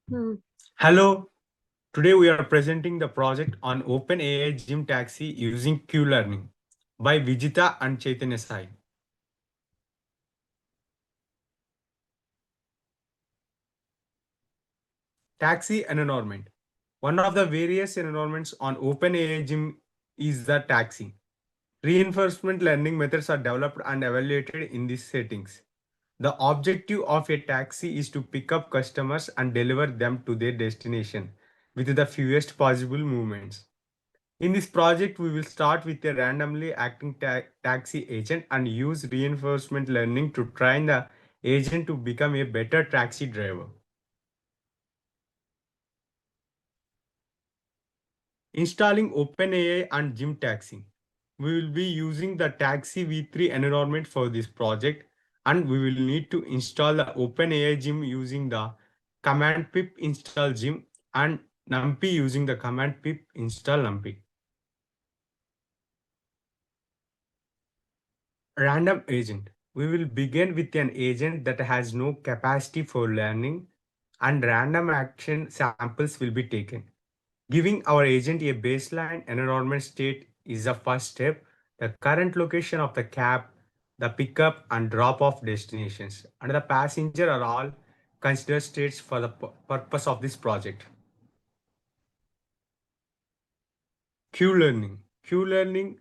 Hmm. Hello, today we are presenting the project on OpenAI Gym Taxi using Q-Learning by Vijita and Chaitanya Sai. Taxi environment. One of the various environments on OpenAI Gym is the taxi. Reinforcement learning methods are developed and evaluated in these settings. The objective of a taxi is to pick up customers and deliver them to their destination with the fewest possible movements. In this project, we will start with a randomly acting taxi agent and use reinforcement learning to train the agent to become a better taxi driver. Installing OpenAI and Gym Taxi. We will be using the Taxi V3 environment for this project, and we will need to install the OpenAI Gym using the command pip install Gym and NumPy using the command pip install NumPy. Random agent. We will begin with an agent that has no capacity for learning, and random action samples will be taken. Giving our agent a baseline environment state is the first step. The current location of the cab, the pickup and drop off destinations, and the passenger are all considered states for the purpose of this project. Q-learning. Q-learning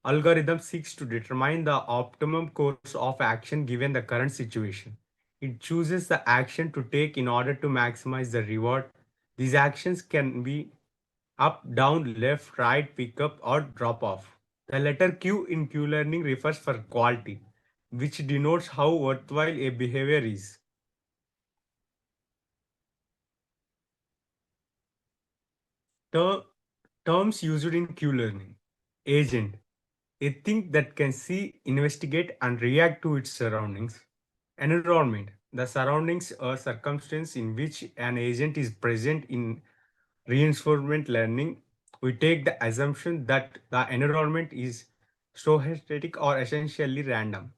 algorithm seeks to determine the optimum course of action given the current situation. It chooses the action to take in order to maximize the reward. These actions can be up, down, left, right, pick up, or drop off. The letter Q in Q-learning refers for quality, which denotes how worthwhile a behavior is. Ter- Terms used in Q-learning. Agent. A thing that can see, investigate, and react to its surroundings. Environment. The surroundings or circumstance in which an agent is present in reinforcement learning. We take the assumption that the environment is stochastic or essentially random.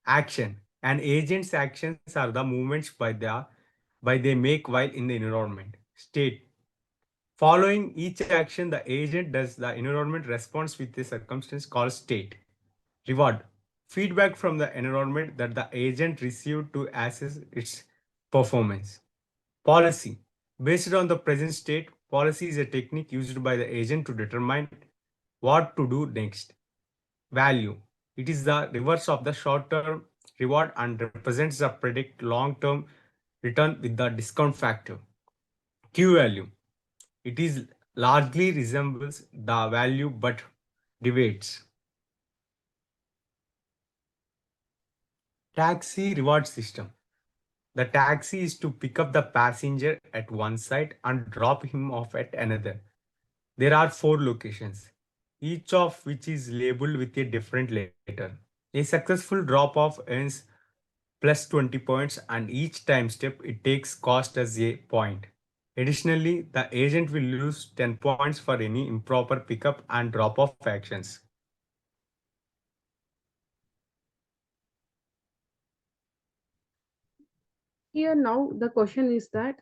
Action. An agent's actions are the movements by they make while in the environment. State. Following each action, the agent does the environment responds with a circumstance called state. Reward. Feedback from the environment that the agent received to assess its performance. Policy. Based on the present state, policy is a technique used by the agent to determine what to do next. Value. It is the reverse of the short-term reward and represents the predict long-term return with the discount factor. Q value. It is largely resembles the value but deviates. Taxi reward system. The taxi is to pick up the passenger at one site and drop him off at another. There are four locations, each of which is labeled with a different letter. A successful drop off earns plus 20 points, and each time step it takes cost as a point. Additionally, the agent will lose 10 points for any improper pickup and drop off actions. Here now the question is that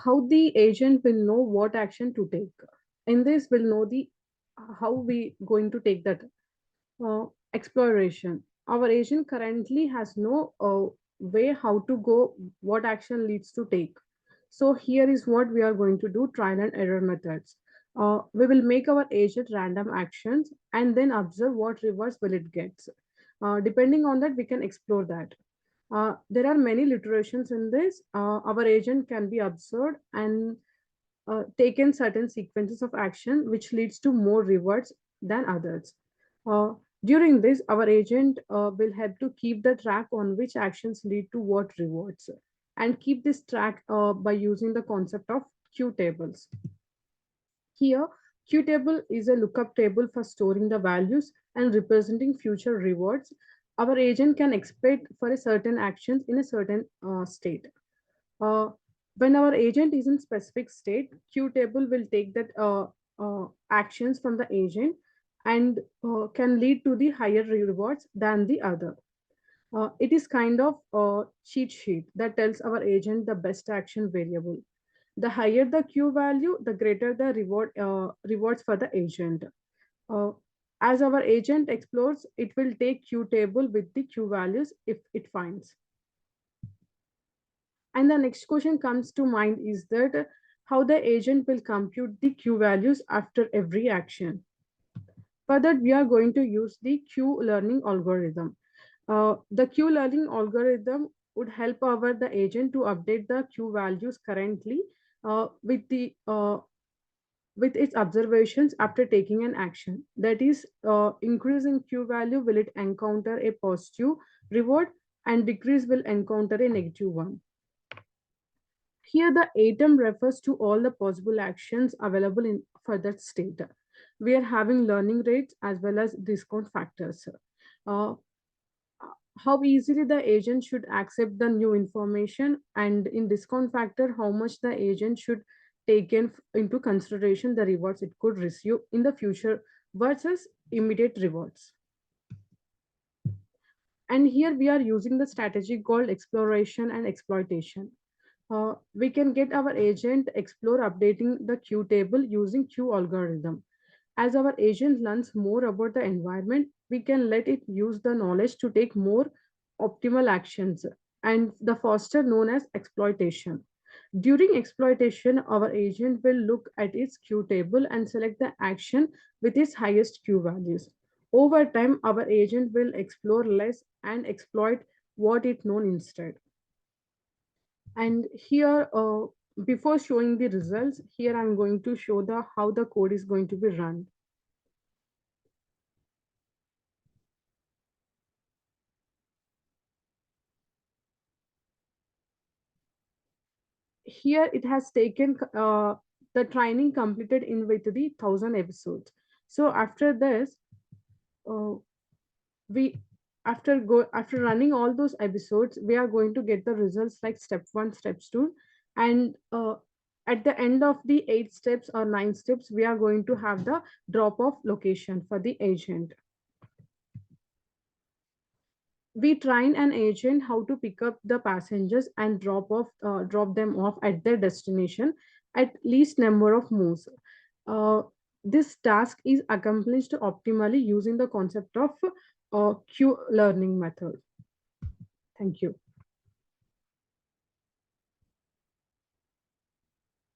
how the agent will know what action to take. In this, will know the how we going to take that exploration. Our agent currently has no way how to go, what action leads to take. So here is what we are going to do: trial and error methods. We will make our agent random actions and then observe what rewards will it get. Depending on that, we can explore that. There are many literations in this. Our agent can be observed and taken certain sequences of action which leads to more rewards than others. Uh, During this, our agent will help to keep the track on which actions lead to what rewards and keep this track by using the concept of Q tables. Here, Q table is a lookup table for storing the values and representing future rewards. Our agent can expect for a certain actions in a certain state. Uh, when our agent is in specific state, Q table will take that actions from the agent and can lead to the higher rewards than the other. It is kind of a cheat sheet that tells our agent the best action variable. The higher the Q value, the greater the rewards for the agent. Uh, as our agent explores, it will take Q table with the Q values if it finds. And the next question comes to mind is that how the agent will compute the Q values after every action. For that, we are going to use the Q learning algorithm. The Q learning algorithm would help the agent to update the Q values currently with with its observations after taking an action. That is, increasing Q value will it encounter a positive reward and decrease will encounter a negative one. Here, the atom refers to all the possible actions available in for that state. We are having learning rates as well as discount factors. Uh, how easily the agent should accept the new information, and in discount factor how much the agent should take into consideration the rewards it could receive in the future versus immediate rewards. And here we are using the strategy called exploration and exploitation. We can get our agent explore updating the Q table using Q algorithm. As our agent learns more about the environment, we can let it use the knowledge to take more optimal actions, and the foster known as exploitation. During exploitation, our agent will look at its Q table and select the action with its highest Q values. Over time, our agent will explore less and exploit what it known instead. And here, before showing the results, here I'm going to show the how the code is going to be run. Here it has taken the training completed in with the 1,000 episodes. So after this, uh, we after running all those episodes, we are going to get the results like step one, steps two, and at the end of the 8 steps or 9 steps, we are going to have the drop off location for the agent. We train an agent how to pick up the passengers and drop them off at their destination at least number of moves. uh, this task is accomplished optimally using the concept of q learning method. Thank you.